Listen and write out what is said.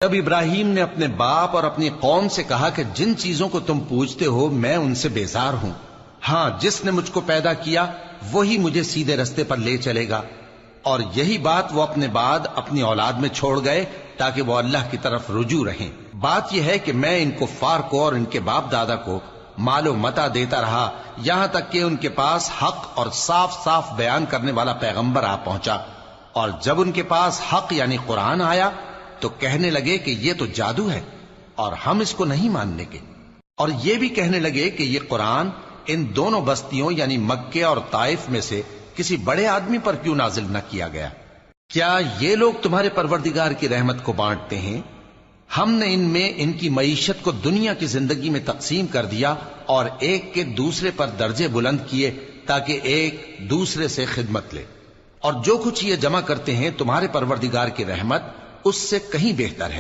جب ابراہیم نے اپنے باپ اور اپنی قوم سے کہا کہ جن چیزوں کو تم پوجتے ہو میں ان سے بیزار ہوں، ہاں جس نے مجھ کو پیدا کیا وہی مجھے سیدھے رستے پر لے چلے گا، اور یہی بات وہ اپنے بعد اپنی اولاد میں چھوڑ گئے تاکہ وہ اللہ کی طرف رجوع رہیں۔ بات یہ ہے کہ میں ان کفار کو اور ان کے باپ دادا کو مال و متاع دیتا رہا یہاں تک کہ ان کے پاس حق اور صاف صاف بیان کرنے والا پیغمبر آ پہنچا، اور جب ان کے پاس حق یعنی قرآن آیا تو کہنے لگے کہ یہ تو جادو ہے اور ہم اس کو نہیں ماننے کے، اور یہ بھی کہنے لگے کہ یہ قرآن ان دونوں بستیوں یعنی مکے اور طائف میں سے کسی بڑے آدمی پر کیوں نازل نہ کیا گیا؟ کیا یہ لوگ تمہارے پروردگار کی رحمت کو بانٹتے ہیں؟ ہم نے ان میں ان کی معیشت کو دنیا کی زندگی میں تقسیم کر دیا اور ایک کے دوسرے پر درجے بلند کیے تاکہ ایک دوسرے سے خدمت لے، اور جو کچھ یہ جمع کرتے ہیں تمہارے پروردگار کی رحمت اس سے کہیں بہتر ہے۔